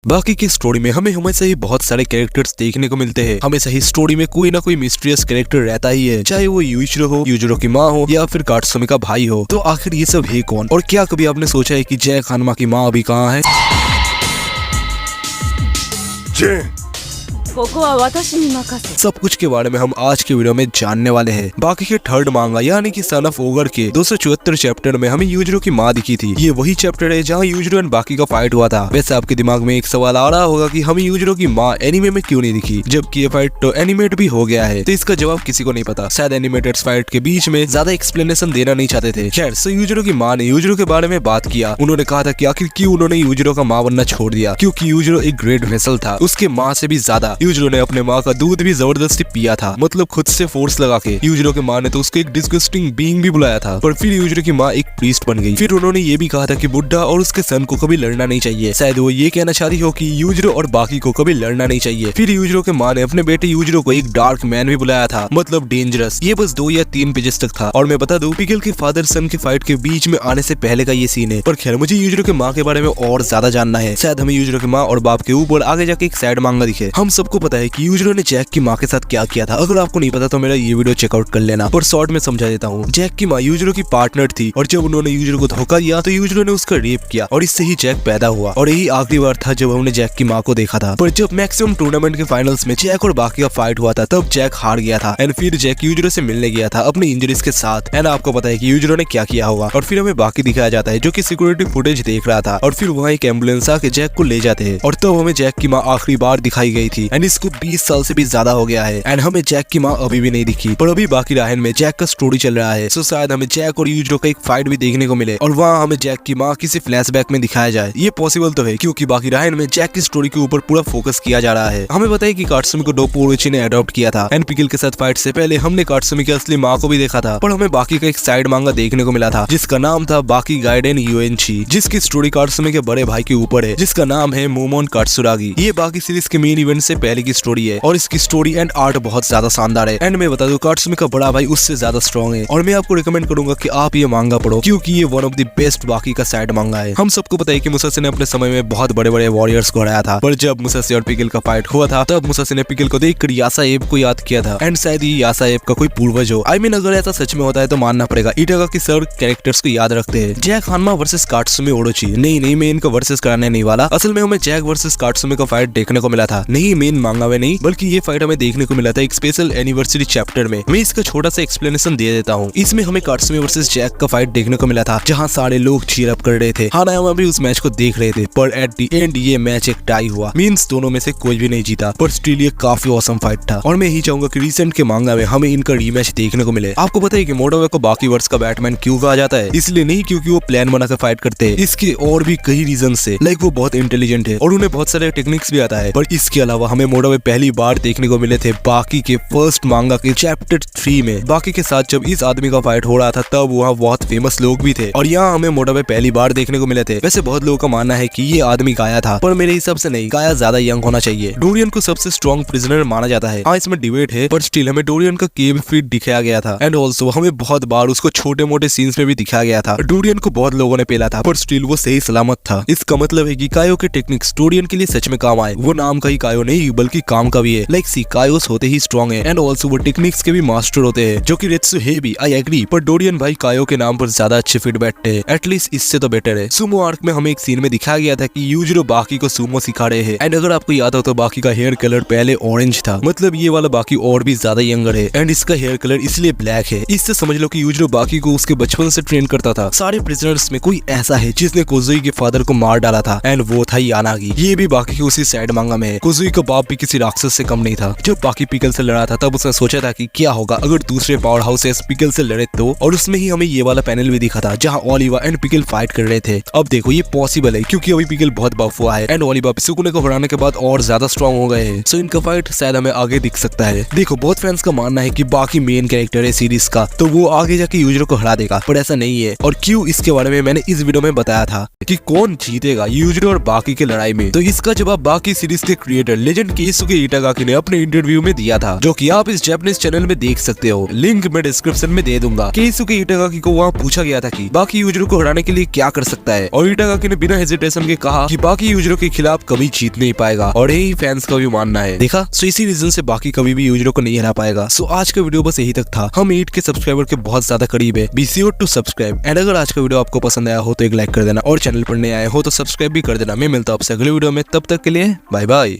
बाकी की स्टोरी में हमें हमेशा ही बहुत सारे कैरेक्टर्स देखने को मिलते हैं। हमेशा ही स्टोरी में कोई ना कोई मिस्टीरियस कैरेक्टर रहता ही है, चाहे वो यूजिरो की माँ हो या फिर काटसुमी का भाई हो। तो आखिर ये सब है कौन, और क्या कभी आपने सोचा है कि जैक हानमा की माँ अभी कहाँ है? ここは私に任せ。 सब कुछ के बारे में हम आज के वीडियो में जानने वाले हैं। बाकी के थर्ड मांगा यानी कि सन ऑफ ओगर के 274 चैप्टर में हमें यूजिरो की माँ दिखी थी। ये वही चैप्टर है जहाँ यूजिरो एंड बाकी का फाइट हुआ था। वैसे आपके दिमाग में एक सवाल आ रहा होगा कि हमें यूजिरो की माँ एनिमे में क्यों नहीं दिखी, जबकि ये फाइट तो एनिमेट भी हो गया है। तो इसका जवाब किसी को नहीं पता। शायद एनिमेटेड फाइट के बीच में ज्यादा एक्सप्लेनेशन देना नहीं चाहते थे। खैर, सो यूजिरो की माँ ने यूजिरो के बारे में बात किया। उन्होंने कहा था कि आखिर क्यों उन्होंने यूजिरो का माँ बनना छोड़ दिया, क्योंकि यूजिरो एक ग्रेट वेसल था। उसके माँ से भी ज्यादा यूजिरो ने अपने माँ का दूध भी जबरदस्ती पिया था, मतलब खुद से फोर्स लगा के। यूजिरो की माँ ने तो उसको एक डिस्गस्टिंग बीइंग भी बुलाया था। पर फिर यूजिरो की माँ एक प्रीस्ट बन गई। फिर उन्होंने ये भी कहा था कि बुड्ढा और उसके सन को कभी लड़ना नहीं चाहिए। शायद वो ये कहना चाहती हो कि यूजिरो और बाकी को कभी लड़ना नहीं चाहिए। फिर यूजिरो के माँ ने अपने बेटे यूजिरो को एक डार्क मैन भी बुलाया था, मतलब डेंजरस। ये बस 2 या 3 पेजेस तक था। और मैं बता दूं, पिकल के फादर सन के फाइट के बीच में आने से पहले का ये सीन है। पर खैर, मुझे यूजिरो के माँ के बारे में और ज्यादा जानना है। शायद हमें यूजिरो की माँ और बाप के ऊपर आगे जाके एक सैड मांगा दिखे। हम सबको पता है कि यूजिरो ने जैक की माँ के साथ क्या किया था। अगर आपको नहीं पता तो मेरा ये वीडियो चेकआउट कर लेना, पर शॉर्ट में समझा देता हूँ। जैक की माँ यूजिरो की पार्टनर थी, और जब उन्होंने यूजिरो को धोखा दिया तो यूजिरो ने उसका रेप किया, और इससे ही जैक पैदा हुआ। और यही आखिरी बार था जब हमने जैक की माँ को देखा था। पर जब मैक्सिमम टूर्नामेंट के फाइनल्स में जैक और बाकी का फाइट हुआ था, तब जैक हार गया था। एंड फिर जैक यूजिरो से मिलने गया था अपनी इंजरीज के साथ। एंड आपको पता है कि यूजिरो ने क्या किया होगा। और फिर हमें बाकी दिखाया जाता है, जो कि सिक्योरिटी फुटेज देख रहा था। और फिर वहाँ एक एम्बुलेंस आके जैक को ले जाते हैं। और तब हमें जैक की माँ आखिरी बार दिखाई गई थी। एंड इसको 20 साल से भी ज्यादा हो गया है। एंड हमें जैक की माँ अभी भी नहीं दिखी। पर अभी बाकी राहन में जैक का स्टोरी चल रहा है। सो शायद हमें जैक और यूजिरो का एक फाइट भी देखने को मिले, और वहाँ हमें जैक की माँ किसी फ्लैशबैक में दिखाया जाए। ये पॉसिबल तो है, क्योंकि बाकी राहन में जैक की स्टोरी के ऊपर पूरा फोकस किया जा रहा है। हमें बताइए कि काटसुमी को डोपो ओरोची ने अडॉप्ट किया था। एंड पिकल के साथ फाइट से पहले हमने काटसुमी की असली माँ को भी देखा था। पर हमें बाकी का एक साइड मांगा देखने को मिला था, जिसका नाम था बाकी गाइडेन यूएनची, जिसकी स्टोरी काटसुमी के बड़े भाई के ऊपर है, जिसका नाम है मोमोन कात्सुरागी। ये बाकी सीरीज के मेन इवेंट से पहले की स्टोरी है, और इसकी स्टोरी एंड आर्ट बहुत ज्यादा शानदार है। एंड मैं बता दूं, कात्सुमी का बड़ा भाई उससे ज्यादा स्ट्रॉन्ग है। और मैं आपको रिकमेंड करूंगा कि आप ये मांगा पढ़ो, क्योंकि ये वन ऑफ द बेस्ट बाकी का साइड मांगा है। हम सबको पता है कि मुसाशी ने अपने समय में बहुत बड़े बड़े वॉरियर्स को हराया था। पर जब मुसाशी और पिकल का फाइट हुआ था, तब मुसाशी ने पिकल को देखकर यासाएब को याद किया था। एंड शायद ये यासाएब का कोई पूर्वज हो। आई मीन, अगर ऐसा सच में होता है तो मानना पड़ेगा। इटागा की सर कैरेक्टर्स को याद रखते हैं। Jack Hanma versus Katsumi Orochi. नहीं, मैं इनका वर्सेस कराने नहीं वाला। असल में हमें जैक वर्सेस कात्सुमी का फाइट देखने को मिला था। नहीं, मेन मांगा में नहीं, बल्कि ये फाइट हमें देखने को मिला था एक स्पेशल एनिवर्सरी चैप्टर में। मैं इसका छोटा सा एक्सप्लेनेशन दे देता हूँ। इसमें हमें कात्सुमी वर्सेस जैक का फाइट देखने को मिला था, जहाँ सारे लोग चीयर अप कर रहे थे। हानायामा भी उस मैच को देख रहे थे। पर एट द एंड ये मैच एक टाई हुआ। मींस दोनों में से कोई भी नहीं जीता। पर स्टिल ये काफी ऑसम फाइट था। और मैं यही चाहूंगा कि रिसेंट के मांगा में हमें इनका रीमैच देखने को मिले। आपको पता है कि मोटोवे को बाकी वर्ष का बैटमैन क्यों कहा जाता है? इसलिए नहीं क्योंकि वो प्लान बनाकर फाइट करते हैं। इसके और भी कई रीजन से, लाइक वो बहुत इंटेलिजेंट है और उन्हें बहुत सारे टेक्निक्स भी आता है। पर इसके अलावा हमें मोटोवे पहली बार देखने को मिले थे बाकी के फर्स्ट मांगा के चैप्टर 3 में। बाकी के साथ जब इस आदमी का फाइट हो रहा था, तब वहाँ बहुत फेमस लोग भी थे। और यहाँ हमें मोटोवे पहली बार देखने को मिले थे। वैसे बहुत लोगों का मानना है कि ये आदमी गाया था, पर मेरे हिसाब से नहीं, गाया ज्यादा यंग होना चाहिए। डोरियन को सबसे स्ट्रॉन्ग प्रिजनर माना जाता है। हाँ, इसमें डिबेट है, पर स्टिल हमें डोरियन का केव फीट दिखाया गया था। एंड ऑल्सो हमें बहुत बार उसको छोटे मोटे सीन्स में भी दिखाया गया था। डोरियन को बहुत लोगों ने पेला था, पर स्टिल वो सही सलामत था। इसका मतलब है कि कायो के टेक्निक्स डोरियन के लिए सच में काम आए। वो नाम का ही कायो नहीं, बल्कि काम का भी है। लाइक सी, कायोस होते ही स्ट्रॉन्ग है, एंड ऑल्सो वो टेक्निक्स के भी मास्टर होते हैं, जो कि रेत्सु है भी। आई एग्री, पर डोरियन भाई कायो के नाम पर ज्यादा अच्छे फिट बैठते हैं। एटलीस्ट इससे तो बेटर है। सुमो आर्क में हमें एक सीन में दिखाया गया था कि यूजिरो बाकी को सुमो सिखा रहे हैं। एंड अगर आपको याद हो तो बाकी का हेयर कलर पहले ऑरेंज था, मतलब ये वाला बाकी और भी ज्यादा यंगर है। एंड इसका हेयर कलर इसलिए ब्लैक है। इससे समझ लो कि यूजिरो बाकी को उसके बचपन से ट्रेन करता था। सारे प्रिजनर्स में कोई ऐसा है जिसने कोजुई के फादर को मार डाला था, एंड वो था यानागी। ये भी बाकी के उसी साइड मांगा में है। कोजुई का बाप भी किसी राक्षस से कम नहीं था। जब बाकी पिकल से लड़ा था, तब उसने सोचा था कि क्या होगा अगर दूसरे पावर हाउसेस पिकल से लड़े तो। और उसमें ही हमें ये वाला पैनल भी दिखा था, जहाँ ओलिवा एंड पिकल फाइट कर रहे थे। अब देखो, ये पॉसिबल है क्योंकि अभी पिकल बहुत बफ हुआ है, एंड ओलिवा पिसुकुने को हराने के बाद और ज्यादा स्ट्रॉन्ग हो गए हैं। सो इनका फाइट शायद हमें आगे दिख सकता है। देखो, बहुत फैंस का मानना है कि बाकी मेन कैरेक्टर है सीरीज का, तो वो आगे जाके यूजिरो को हरा देगा। पर ऐसा नहीं है। और क्यों, इसके बारे में मैंने इस वीडियो में बताया था कि कौन जीतेगा यूजिरो और बाकी की लड़ाई में। तो इसका जवाब बाकी सीरीज के क्रिएटर लेजेंड केइसुके इटागाकी ने अपने इंटरव्यू में दिया था, जो कि आप इस जापानीज चैनल में देख सकते हो। लिंक मैं डिस्क्रिप्शन में दे दूंगा। केइसुके इटागाकी को वहाँ पूछा गया था कि बाकी यूजरों को हराने के लिए क्या कर सकता है, और इटागाकी ने बिना हेजिटेशन के कहा कि बाकी यूजरों के खिलाफ कभी जीत नहीं पाएगा, और यही फैंस का भी मानना है। देखा, सो इसी रीजन से बाकी कभी भी यूजरों को नहीं हरा पाएगा। सो आज का वीडियो बस यही तक था। हम 8 के सब्सक्राइबर के बहुत ज्यादा करीब है। Be sure to subscribe. And अगर आज का वीडियो आपको पसंद आया हो तो एक लाइक कर देना, और चैनल पर नए आए हो तो सब्सक्राइब भी कर देना। मैं मिलता हूं आपसे अगले वीडियो में, तब तक के लिए बाय बाय।